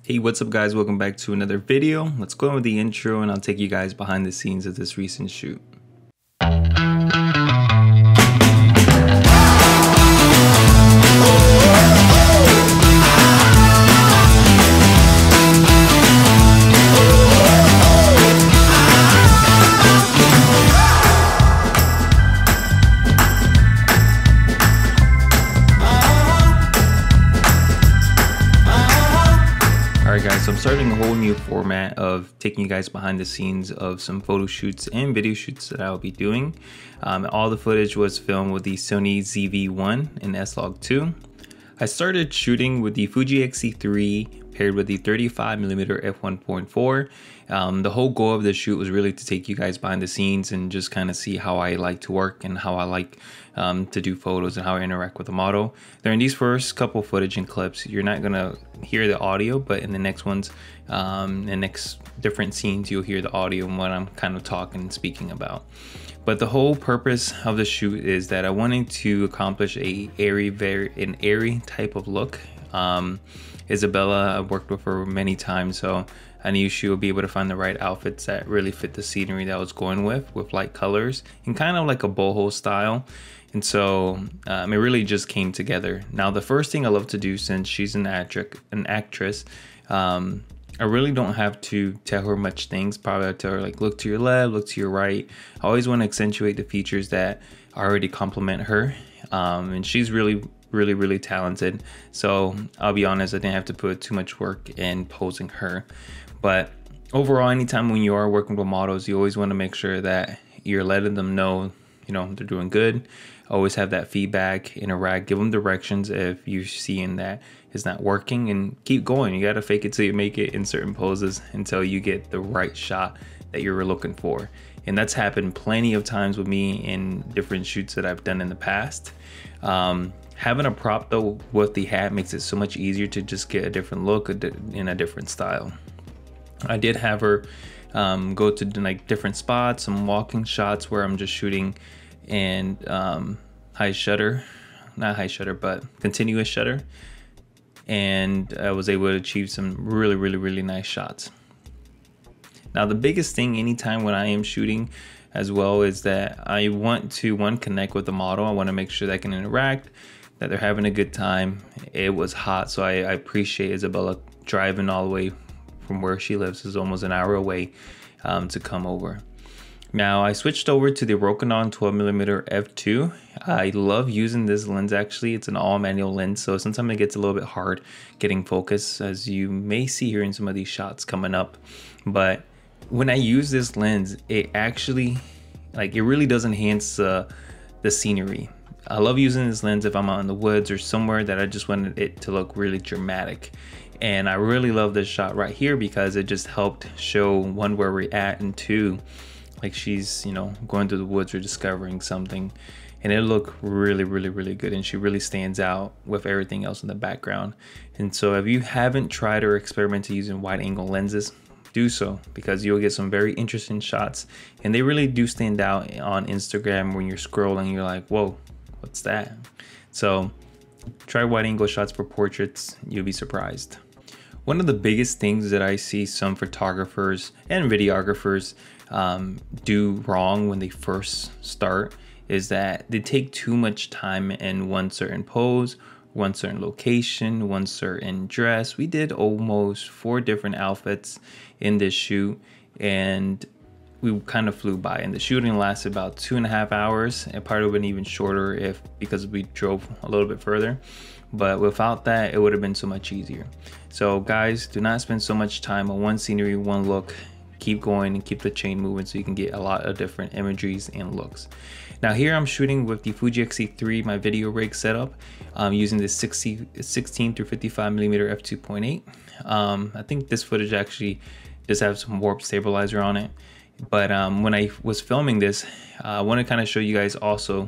Hey, what's up guys? Welcome back to another video. Let's go in with the intro and I'll take you guys behind the scenes of this recent shoot. Alright guys, so I'm starting a whole new format of taking you guys behind the scenes of some photo shoots and video shoots that I'll be doing. All the footage was filmed with the Sony ZV-1 and SLOG 2. I started shooting with the Fuji X-T3 paired with the 35mm F1.4. The whole goal of this shoot was really to take you guys behind the scenes and just kind of see how I like to work and how I like to do photos and how I interact with the model. During these first couple footage and clips, you're not gonna hear the audio, but in the next ones, the next different scenes, you'll hear the audio and what I'm kind of talking and speaking about. But the whole purpose of the shoot is that I wanted to accomplish an airy type of look. Isabella, I've worked with her many times, so I knew she would be able to find the right outfits that really fit the scenery that I was going with light colors and kind of like a boho style. And so it really just came together. Now, the first thing I love to do, since she's an actress, I really don't have to tell her much things. Probably I tell her like, look to your left, look to your right. I always want to accentuate the features that already complement her. And she's really talented. So I'll be honest, I didn't have to put too much work in posing her. But overall, anytime when you are working with models, you always want to make sure that you're letting them know, you know, they're doing good. Always have that feedback, interact, give them directions if you're seeing that it's not working, and keep going. You got to fake it till you make it in certain poses until you get the right shot that you were looking for. And that's happened plenty of times with me in different shoots that I've done in the past. Having a prop though with the hat makes it so much easier to just get a different look in a different style. I did have her go to like different spots, some walking shots where I'm just shooting and high shutter, not high shutter, but continuous shutter. And I was able to achieve some really nice shots. Now, the biggest thing anytime when I am shooting as well is that I want to, one, connect with the model. I want to make sure that I can interact, that they're having a good time. It was hot, so I appreciate Isabella driving all the way from where she lives, is almost an hour away, to come over. Now, I switched over to the Rokinon 12mm F2. I love using this lens. Actually, it's an all manual lens, so sometimes it gets a little bit hard getting focus, as you may see here in some of these shots coming up. But when I use this lens, it actually, like, it really does enhance the scenery. I love using this lens if I'm out in the woods or somewhere that I just wanted it to look really dramatic. And I really love this shot right here because it just helped show, one, where we're at, and two, like she's, you know, going through the woods or discovering something. And it looked really good, and she really stands out with everything else in the background. And so if you haven't tried or experimented using wide angle lenses, do so, because you'll get some very interesting shots, and they really do stand out on Instagram. When you're scrolling, you're like, whoa, what's that? So try wide angle shots for portraits, you'll be surprised. One of the biggest things that I see some photographers and videographers do wrong when they first start is that they take too much time in one certain pose, one certain location, one certain dress. We did almost 4 different outfits in this shoot, and we kind of flew by, and the shooting lasted about 2.5 hours, and part of it even shorter because we drove a little bit further. But without that, it would have been so much easier. So guys, do not spend so much time on one scenery, one look. Keep going and keep the chain moving so you can get a lot of different imageries and looks. Now here I'm shooting with the Fuji X-T3, my video rig setup, using the 16 through 55mm f2.8. I think this footage actually does have some warp stabilizer on it. But when I was filming this, I want to kind of show you guys also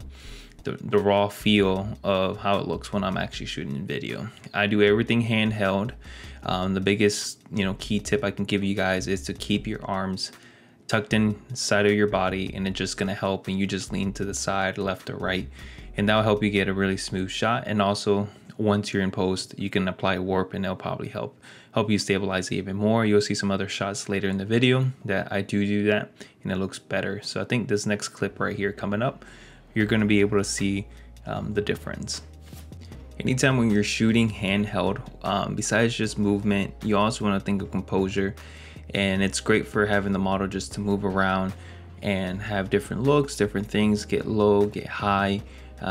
the raw feel of how it looks when I'm actually shooting in video. I do everything handheld. The biggest, key tip I can give you guys is to keep your arms tucked inside of your body, and it's just gonna help, and you just lean to the side, left or right, and that'll help you get a really smooth shot. And also, once you're in post, you can apply warp, and it'll probably help help you stabilize it even more. You'll see some other shots later in the video that I do that, and it looks better. So I think this next clip right here coming up, you're going to be able to see the difference. Anytime when you're shooting handheld, besides just movement, you also want to think of composure. And it's great for having the model just to move around and have different looks, different things, get low, get high.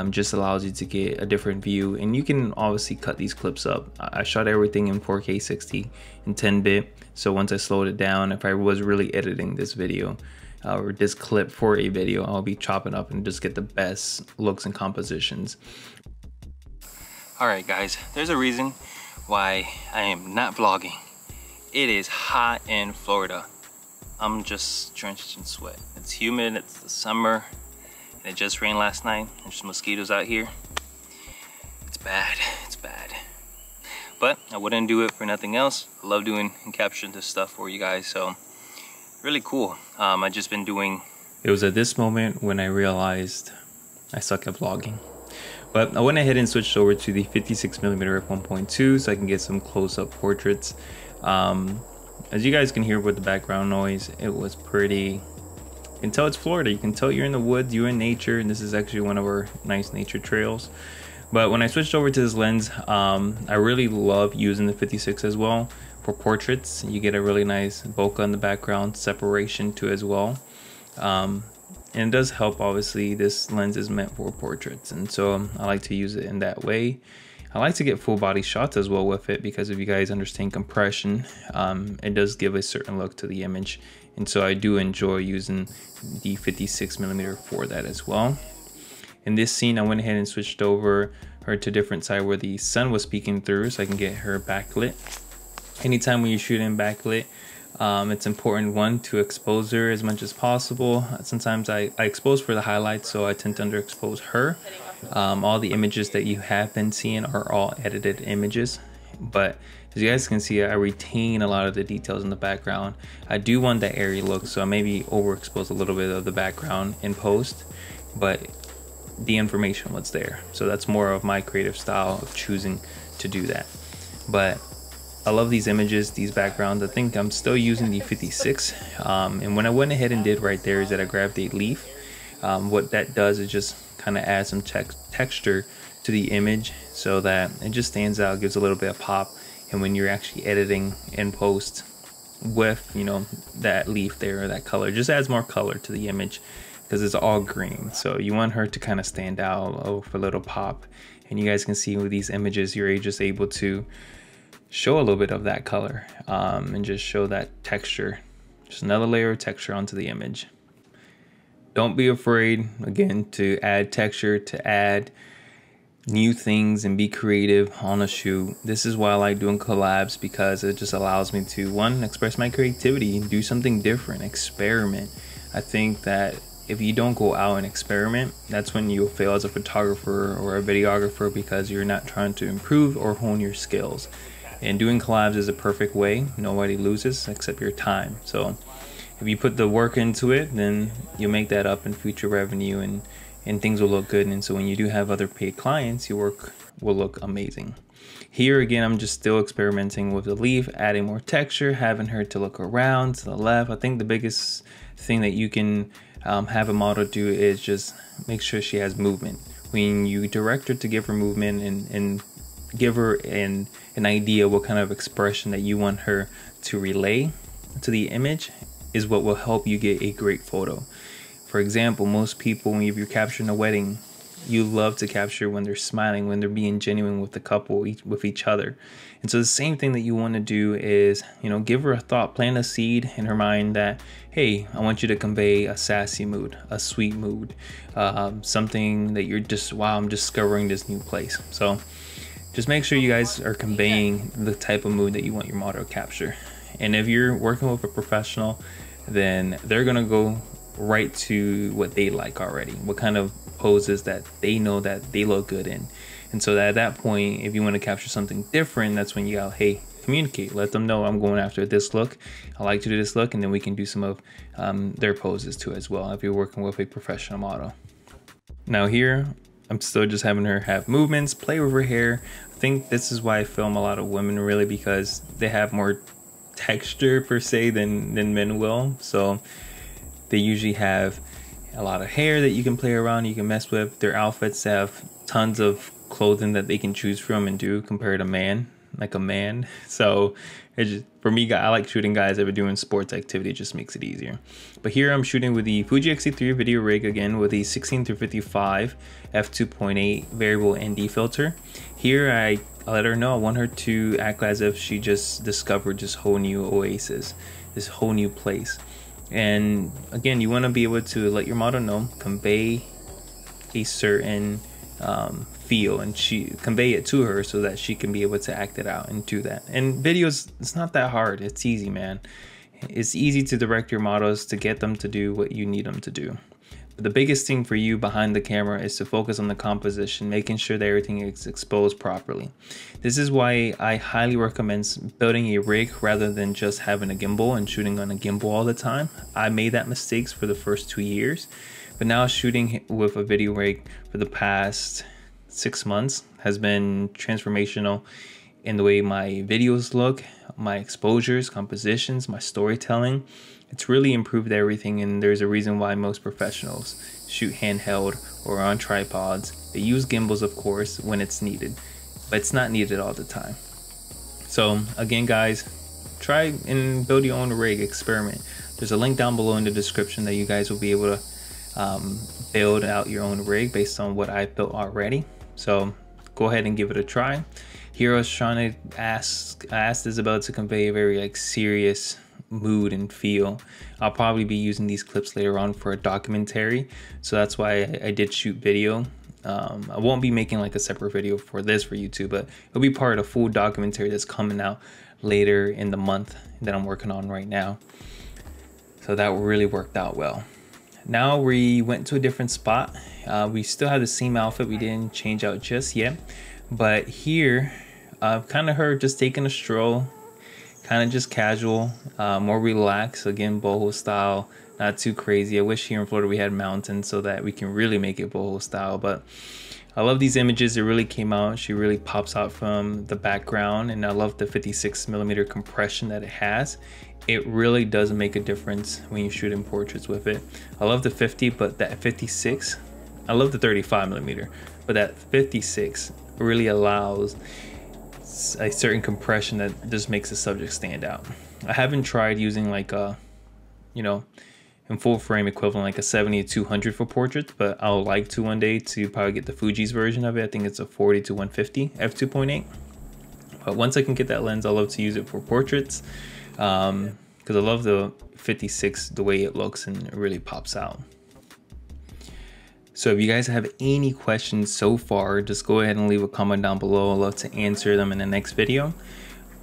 Just allows you to get a different view. And you can obviously cut these clips up. I shot everything in 4K 60 in 10-bit. So once I slowed it down, if I was really editing this video or this clip for a video, I'll be chopping up and just get the best looks and compositions. Alright guys, there's a reason why I am not vlogging. It is hot in Florida. I'm just drenched in sweat. It's humid, it's the summer, and it just rained last night. There's mosquitoes out here. It's bad, it's bad. But I wouldn't do it for nothing else. I love doing and capturing this stuff for you guys, so really cool. I just been doing. It was at this moment when I realized I suck at vlogging. But I went ahead and switched over to the 56mm F1.2 so I can get some close-up portraits. As you guys can hear with the background noise, it was pretty. You can tell it's Florida. You can tell you're in the woods, you're in nature, and this is actually one of our nice nature trails. But when I switched over to this lens, I really love using the 56 as well for portraits. You get a really nice bokeh in the background, separation too as well. And it does help. Obviously this lens is meant for portraits, and so I like to use it in that way. I like to get full body shots as well with it, because if you guys understand compression, it does give a certain look to the image, and so I do enjoy using the 56mm for that as well. In this scene I went ahead and switched over her to a different side where the sun was peeking through, so I can get her backlit. Anytime when you shoot in backlit, it's important, one, to expose her as much as possible. Sometimes I expose for the highlights, so I tend to underexpose her. All the images that you have been seeing are all edited images, but as you guys can see, I retain a lot of the details in the background. I do want that airy look, so I maybe overexpose a little bit of the background in post, but the information was there. So that's more of my creative style of choosing to do that. But I love these images, these backgrounds. I think I'm still using the 56. And when I went ahead and did right there is that I grabbed a leaf. What that does is just kind of add some texture to the image so that it just stands out, gives a little bit of pop. And when you're actually editing in post with, you know, that leaf there or that color, just adds more color to the image because it's all green. So you want her to kind of stand out for a little pop. And you guys can see with these images, you're just able to show a little bit of that color and just show that texture, just another layer of texture onto the image. Don't be afraid, again, to add texture, to add new things and be creative on a shoot. This is why I like doing collabs, because it just allows me to, one, express my creativity, do something different, experiment. I think that if you don't go out and experiment, that's when you'll fail as a photographer or a videographer, because you're not trying to improve or hone your skills. And doing collabs is a perfect way. Nobody loses except your time. So if you put the work into it, then you'll make that up in future revenue, and things will look good. And so when you do have other paid clients, your work will look amazing. Here again, I'm just still experimenting with the leaf, adding more texture, having her to look around to the left. I think the biggest thing that you can have a model do is just make sure she has movement. When you direct her to give her movement and give her an idea what kind of expression that you want her to relay to the image, is what will help you get a great photo. For example, most people, when you're capturing a wedding, you love to capture when they're smiling, when they're being genuine with the couple, with each other. And so the same thing that you want to do is, you know, give her a thought, plant a seed in her mind that, hey, I want you to convey a sassy mood, a sweet mood, something that you're just, wow, I'm discovering this new place. So just make sure you guys are conveying the type of mood that you want your model to capture. And if you're working with a professional, then they're gonna go right to what they like already, what kind of poses that they know that they look good in. And so at that point, if you want to capture something different, that's when you go, hey, communicate, let them know I'm going after this look, I like to do this look, and then we can do some of their poses too as well if you're working with a professional model. Now here, I'm still just having her have movements, play with her hair. I think this is why I film a lot of women, really, because they have more texture per se than men will. So they usually have a lot of hair that you can play around, you can mess with. Their outfits have tons of clothing that they can choose from and do compared to man, like a man. So it's just, for me, I like shooting guys that are doing sports activity. It just makes it easier. But here I'm shooting with the Fuji X-T3 video rig again with the 16-55 f2.8 variable ND filter. Here I let her know I want her to act as if she just discovered this whole new oasis, this whole new place. And again, you want to be able to let your model know, convey a certain feel, and convey it to her so that she can be able to act it out and do that. And videos, it's not that hard. It's easy, man. It's easy to direct your models to get them to do what you need them to do. But the biggest thing for you behind the camera is to focus on the composition, making sure that everything is exposed properly. This is why I highly recommend building a rig rather than just having a gimbal and shooting on a gimbal all the time. I made that mistake for the first 2 years, but now shooting with a video rig for the past 6 months has been transformational in the way my videos look, my exposures, compositions, my storytelling. It's really improved everything, and there's a reason why most professionals shoot handheld or on tripods. They use gimbals, of course, when it's needed, but it's not needed all the time. So again, guys, try and build your own rig, experiment. There's a link down below in the description that you guys will be able to build out your own rig based on what I've built already. So go ahead and give it a try. Here I was trying to I asked Isabel to convey a very serious mood and feel. I'll probably be using these clips later on for a documentary, so that's why I did shoot video. I won't be making like a separate video for this for YouTube, but it'll be part of a full documentary that's coming out later in the month that I'm working on right now. So that really worked out well. Now we went to a different spot. We still have the same outfit, we didn't change out just yet, but here I've kind of her just taking a stroll, kind of just casual, more relaxed, again boho style, not too crazy. I wish here in Florida we had mountains so that we can really make it boho style, but I love these images. It really came out. She really pops out from the background, and I love the 56mm compression that it has. It really does make a difference when you shoot in portraits with it. I love the 50, but that 56, I love the 35mm, but that 56 really allows a certain compression that just makes the subject stand out. I haven't tried using like a, you know, in full frame equivalent like a 70-200 for portraits, but I'll like to one day to probably get the Fuji's version of it. I think it's a 40-150 f2.8. But once I can get that lens, I love to use it for portraits because I love the 56, the way it looks, and it really pops out. So if you guys have any questions so far, just go ahead and leave a comment down below. I'd love to answer them in the next video.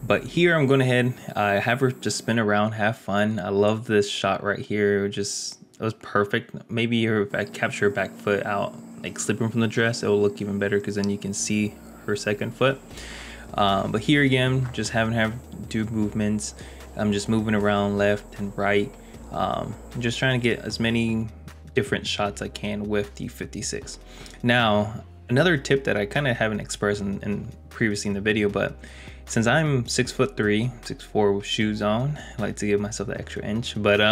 But here I'm going ahead, have her just spin around, have fun. I love this shot right here. It was perfect. Maybe if I capture her back foot out, like slipping from the dress, it will look even better because then you can see her second foot. But here again, just having her do movements. I'm just moving around left and right. I'm just trying to get as many different shots I can with the 56. Now, another tip that I kind of haven't expressed in previously in the video, but since I'm 6'3", 6'4" with shoes on, I like to give myself the extra inch, but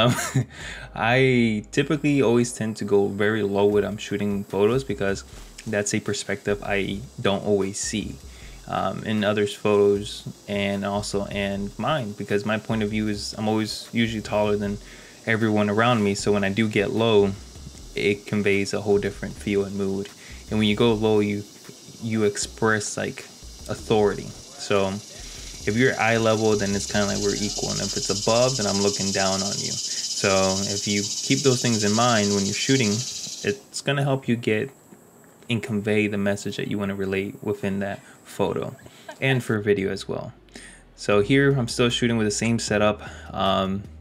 I typically always tend to go very low when I'm shooting photos because that's a perspective I don't always see in others' photos and also in mine, because my point of view is I'm always usually taller than everyone around me, so when I do get low, it conveys a whole different feel and mood. And when you go low, you express like authority. So if you're eye level, then it's kind of like we're equal, and if it's above, then I'm looking down on you. So if you keep those things in mind when you're shooting, it's going to help you get and convey the message that you want to relate within that photo and for video as well. So here I'm still shooting with the same setup,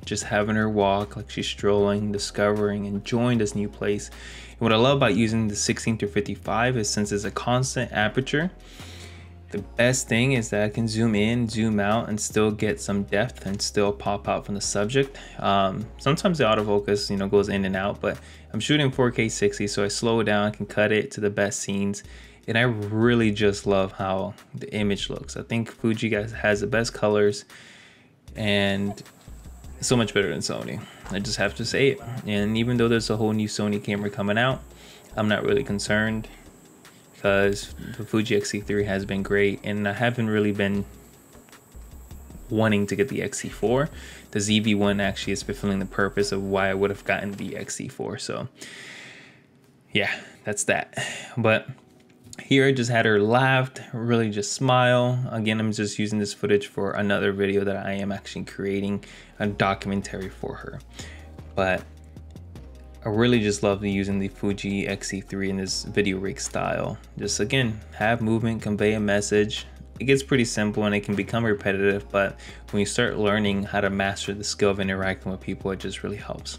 just having her walk like she's strolling, discovering, enjoying this new place. And what I love about using the 16-55 is since it's a constant aperture, The best thing is that I can zoom in, zoom out, and still get some depth and still pop out from the subject. Sometimes the autofocus, goes in and out, but I'm shooting 4K 60, so I slow it down, I can cut it to the best scenes. And I really just love how the image looks. I think Fuji has the best colors and so much better than Sony. I just have to say it. And even though there's a whole new Sony camera coming out, I'm not really concerned because the Fuji X-T3 has been great, and I haven't really been wanting to get the X-T4. The ZV-1 actually is fulfilling the purpose of why I would have gotten the X-T4. So yeah, that's that. But here I just had her laugh, really just smile. Again, I'm just using this footage for another video that I am actually creating, a documentary for her. But I really just love using the Fuji X-T3 in this video rig style. Just again, have movement, convey a message. It gets pretty simple and it can become repetitive, but when you start learning how to master the skill of interacting with people, it just really helps.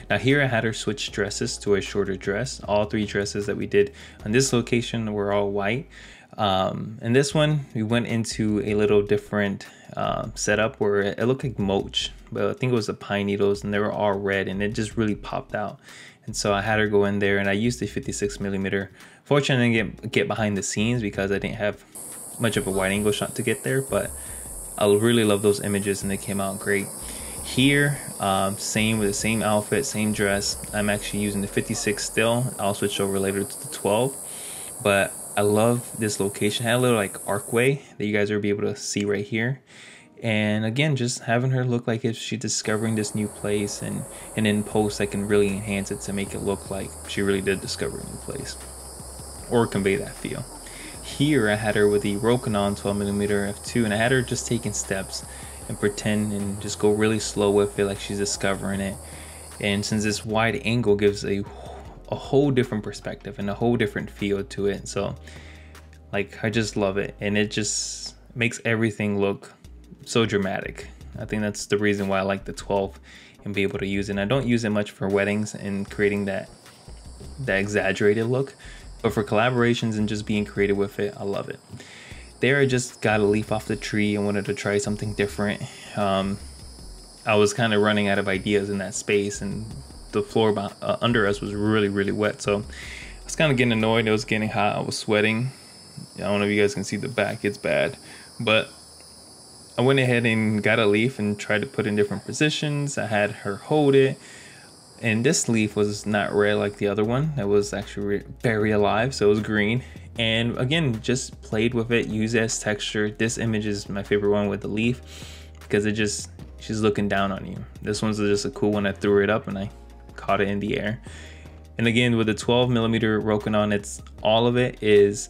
Now here I had her switch dresses to a shorter dress. All three dresses that we did on this location were all white. And this one, we went into a little different setup where it looked like mulch, but I think it was the pine needles and they were all red and it just really popped out. And so I had her go in there and I used the 56mm. Fortunately, I didn't get behind the scenes because I didn't have much of a wide angle shot to get there, but I really love those images and they came out great. Here, same with the same outfit, same dress. I'm actually using the 56 still. I'll switch over later to the 12, but I love this location. It had a little like archway that you guys will be able to see right here. And again, just having her look like if she's discovering this new place, and in post I can really enhance it to make it look like she really did discover a new place or convey that feel. Here I had her with the Rokinon 12mm F2 and I had her just taking steps and pretend and just go really slow with it like she's discovering it. And since this wide angle gives a whole different perspective and a whole different feel to it, so like I just love it and it just makes everything look so dramatic. I think that's the reason why I like the 12 and be able to use it. And I don't use it much for weddings and creating that exaggerated look, but for collaborations and just being creative with it, I love it. There I just got a leaf off the tree and wanted to try something different. I was kind of running out of ideas in that space and the floor under us was really wet, so I was kind of getting annoyed. It was getting hot, I was sweating. I don't know if you guys can see the back, it's bad, but I went ahead and got a leaf and tried to put in different positions. I had her hold it, and this leaf was not red like the other one. It was actually very alive, so it was green. And again, just played with it, used it as texture. This image is my favorite one with the leaf because it just, she's looking down on you. This one's just a cool one. I threw it up and I caught it in the air. And again, with the 12mm Rokinon, it's all of it is,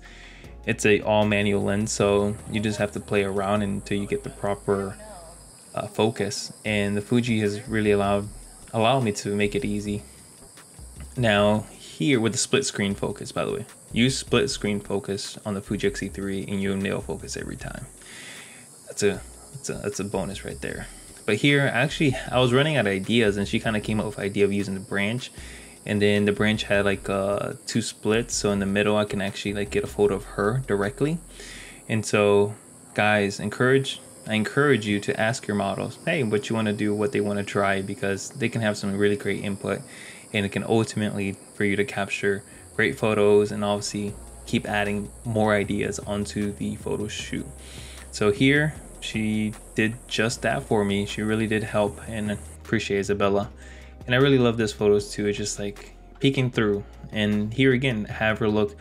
it's a all manual lens, so you just have to play around until you get the proper focus. And the Fuji has really allowed me to make it easy. Now here with the split screen focus, by the way, use split screen focus on the Fuji X-T3 and you'll nail focus every time. That's a bonus right there. But here, actually, I was running out of ideas and she kind of came up with the idea of using the branch. And then the branch had like 2 splits, so in the middle I can actually like get a photo of her directly. And so guys, I encourage you to ask your models, hey, what you want to do, what they want to try, because they can have some really great input and it can ultimately for you to capture great photos and obviously keep adding more ideas onto the photo shoot. So here she did just that for me. She really did help, and appreciate Isabella. And I really love this photos too. It's just like peeking through, and here again, have her look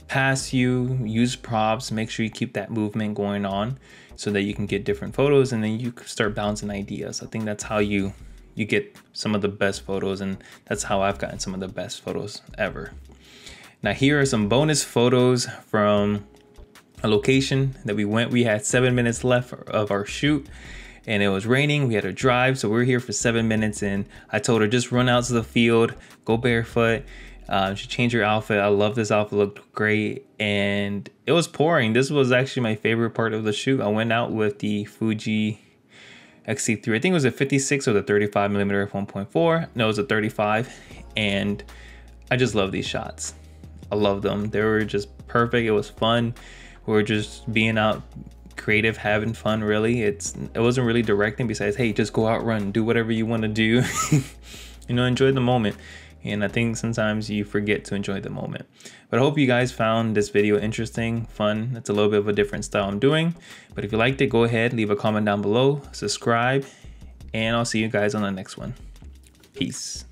past you, use props, make sure you keep that movement going on so that you can get different photos, and then you start bouncing ideas. I think that's how you get some of the best photos, and that's how I've gotten some of the best photos ever. Now here are some bonus photos from a location that we went. We had 7 minutes left of our shoot and it was raining. We had to drive, so we were here for 7 minutes, and I told her just run out to the field, go barefoot. She changed her outfit. I love this outfit, looked great, and it was pouring. This was actually my favorite part of the shoot. I went out with the Fuji X-T3. I think it was a 56 or the 35mm F1.4. No, it was a 35, and I just love these shots. I love them. They were just perfect. It was fun. were just being out creative, having fun. Really, it wasn't really directing besides, hey, just go out, run, do whatever you want to do. You know, enjoy the moment. And I think sometimes you forget to enjoy the moment. But I hope you guys found this video interesting, fun. It's a little bit of a different style I'm doing. But if you liked it, go ahead, leave a comment down below, subscribe, and I'll see you guys on the next one. Peace.